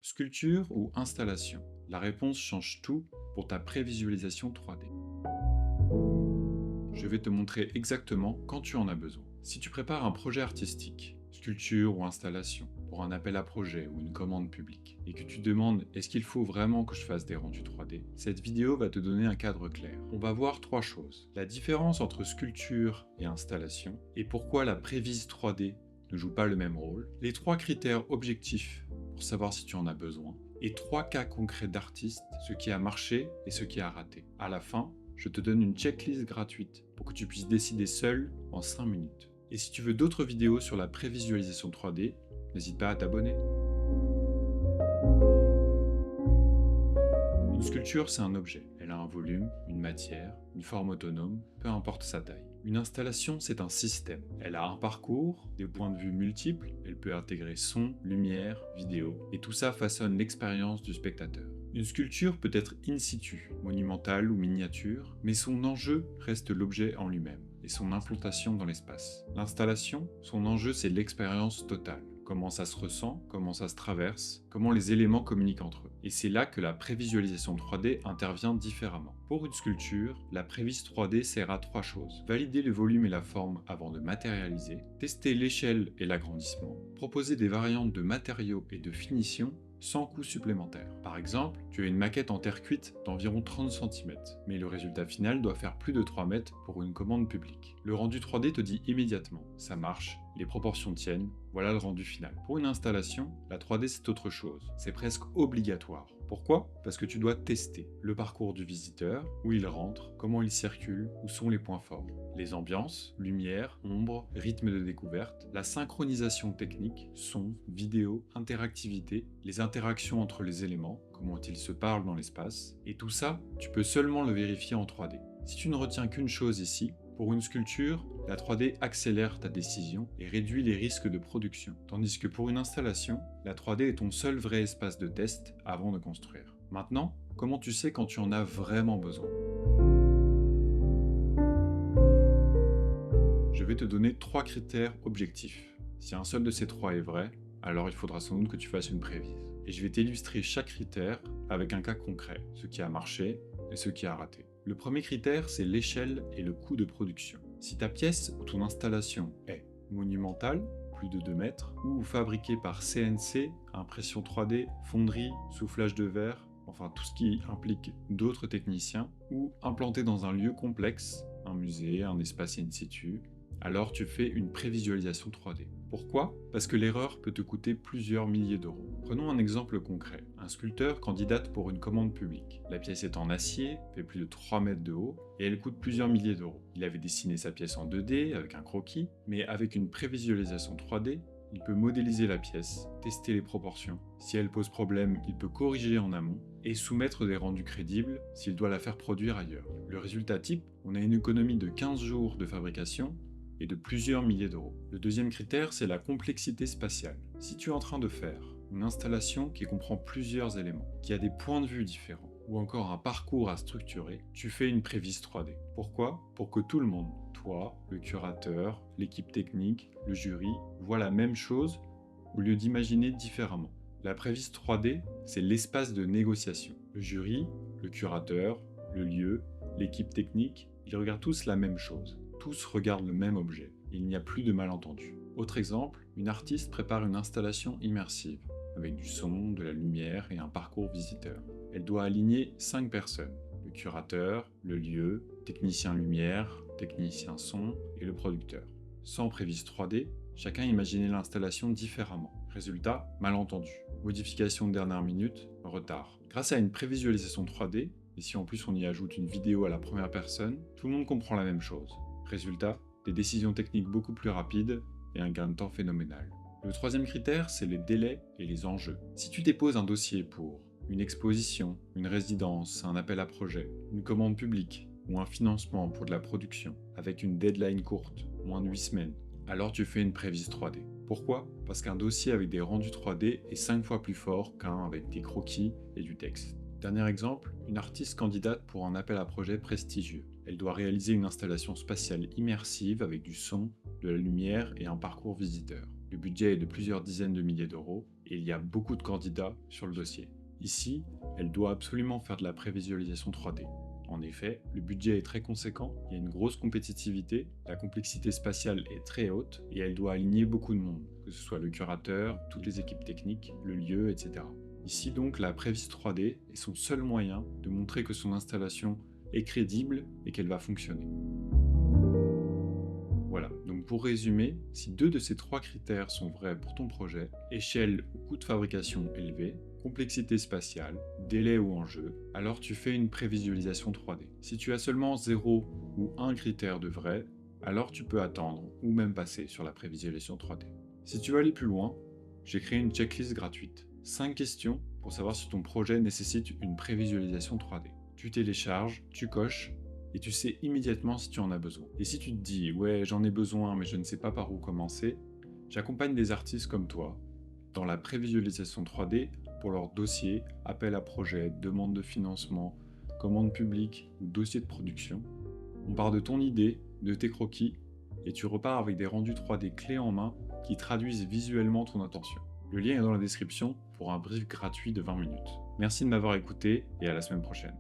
Sculpture ou installation? La réponse change tout pour ta prévisualisation 3D. Je vais te montrer exactement quand tu en as besoin. Si tu prépares un projet artistique, sculpture ou installation, pour un appel à projet ou une commande publique, et que tu te demandes est-ce qu'il faut vraiment que je fasse des rendus 3D, cette vidéo va te donner un cadre clair. On va voir trois choses. La différence entre sculpture et installation, et pourquoi la prévise 3D ne joue pas le même rôle, les trois critères objectifs pour savoir si tu en as besoin, et trois cas concrets d'artistes, ce qui a marché et ce qui a raté. À la fin, je te donne une checklist gratuite pour que tu puisses décider seul en 5 minutes. Et si tu veux d'autres vidéos sur la prévisualisation 3D, n'hésite pas à t'abonner. Une sculpture, c'est un objet. Elle a un volume, une matière, une forme autonome, peu importe sa taille. Une installation, c'est un système. Elle a un parcours, des points de vue multiples, elle peut intégrer son, lumière, vidéo, et tout ça façonne l'expérience du spectateur. Une sculpture peut être in situ, monumentale ou miniature, mais son enjeu reste l'objet en lui-même et son implantation dans l'espace. L'installation, son enjeu c'est l'expérience totale. Comment ça se ressent, comment ça se traverse, comment les éléments communiquent entre eux. Et c'est là que la prévisualisation 3D intervient différemment. Pour une sculpture, la prévise 3D sert à trois choses. Valider le volume et la forme avant de matérialiser, tester l'échelle et l'agrandissement, proposer des variantes de matériaux et de finition sans coût supplémentaire. Par exemple, tu as une maquette en terre cuite d'environ 30 cm, mais le résultat final doit faire plus de 3 mètres pour une commande publique. Le rendu 3D te dit immédiatement, ça marche, les proportions tiennent, voilà le rendu final. Pour une installation, la 3D c'est autre chose, c'est presque obligatoire. Pourquoi? Parce que tu dois tester le parcours du visiteur, où il rentre, comment il circule, où sont les points forts. Les ambiances, lumière, ombre, rythme de découverte, la synchronisation technique, son, vidéo, interactivité, les interactions entre les éléments, comment ils se parlent dans l'espace, et tout ça, tu peux seulement le vérifier en 3D. Si tu ne retiens qu'une chose ici, pour une sculpture, la 3D accélère ta décision et réduit les risques de production, tandis que pour une installation, la 3D est ton seul vrai espace de test avant de construire. Maintenant, comment tu sais quand tu en as vraiment besoin? Je vais te donner trois critères objectifs. Si un seul de ces trois est vrai, alors il faudra sans doute que tu fasses une prévise. Et je vais t'illustrer chaque critère avec un cas concret, ce qui a marché et ce qui a raté. Le premier critère, c'est l'échelle et le coût de production. Si ta pièce ou ton installation est monumentale, plus de 2 mètres, ou fabriquée par CNC, impression 3D, fonderie, soufflage de verre, enfin tout ce qui implique d'autres techniciens, ou implantée dans un lieu complexe, un musée, un espace in situ, alors tu fais une prévisualisation 3D. Pourquoi? Parce que l'erreur peut te coûter plusieurs milliers d'euros. Prenons un exemple concret. Un sculpteur candidate pour une commande publique. La pièce est en acier, fait plus de 3 mètres de haut, et elle coûte plusieurs milliers d'euros. Il avait dessiné sa pièce en 2D avec un croquis, mais avec une prévisualisation 3D, il peut modéliser la pièce, tester les proportions. Si elle pose problème, il peut corriger en amont et soumettre des rendus crédibles s'il doit la faire produire ailleurs. Le résultat type, on a une économie de 15 jours de fabrication et de plusieurs milliers d'euros. Le deuxième critère, c'est la complexité spatiale. Si tu es en train de faire une installation qui comprend plusieurs éléments, qui a des points de vue différents, ou encore un parcours à structurer, tu fais une prévise 3D. Pourquoi? Pour que tout le monde, toi, le curateur, l'équipe technique, le jury, voit la même chose au lieu d'imaginer différemment. La prévise 3D, c'est l'espace de négociation. Le jury, le curateur, le lieu, l'équipe technique, ils regardent tous la même chose. Tous regardent le même objet. Il n'y a plus de malentendu. Autre exemple, une artiste prépare une installation immersive, avec du son, de la lumière et un parcours visiteur. Elle doit aligner 5 personnes. Le curateur, le lieu, technicien lumière, technicien son et le producteur. Sans prévise 3D, chacun imaginait l'installation différemment. Résultat, malentendu. Modification de dernière minute, retard. Grâce à une prévisualisation 3D, et si en plus on y ajoute une vidéo à la première personne, tout le monde comprend la même chose. Résultat, des décisions techniques beaucoup plus rapides et un gain de temps phénoménal. Le troisième critère, c'est les délais et les enjeux. Si tu déposes un dossier pour une exposition, une résidence, un appel à projet, une commande publique ou un financement pour de la production, avec une deadline courte, moins de 8 semaines, alors tu fais une prévise 3D. Pourquoi? Parce qu'un dossier avec des rendus 3D est 5 fois plus fort qu'un avec des croquis et du texte. Dernier exemple, une artiste candidate pour un appel à projet prestigieux. Elle doit réaliser une installation spatiale immersive avec du son, de la lumière et un parcours visiteur. Le budget est de plusieurs dizaines de milliers d'euros et il y a beaucoup de candidats sur le dossier. Ici, elle doit absolument faire de la prévisualisation 3D. En effet, le budget est très conséquent, il y a une grosse compétitivité, la complexité spatiale est très haute et elle doit aligner beaucoup de monde, que ce soit le curateur, toutes les équipes techniques, le lieu, etc. Ici donc, la prévis 3D est son seul moyen de montrer que son installation est crédible et qu'elle va fonctionner. Voilà, donc pour résumer, si 2 de ces 3 critères sont vrais pour ton projet, échelle ou coût de fabrication élevé, complexité spatiale, délai ou enjeu, alors tu fais une prévisualisation 3D. Si tu as seulement 0 ou 1 critère de vrai, alors tu peux attendre ou même passer sur la prévisualisation 3D. Si tu veux aller plus loin, j'ai créé une checklist gratuite. 5 questions pour savoir si ton projet nécessite une prévisualisation 3D. Tu télécharges, tu coches, et tu sais immédiatement si tu en as besoin. Et si tu te dis « ouais, j'en ai besoin, mais je ne sais pas par où commencer », j'accompagne des artistes comme toi dans la prévisualisation 3D pour leur dossier, appel à projet, demande de financement, commande publique ou dossier de production. On part de ton idée, de tes croquis, et tu repars avec des rendus 3D clés en main qui traduisent visuellement ton intention. Le lien est dans la description pour un brief gratuit de 20 minutes. Merci de m'avoir écouté et à la semaine prochaine.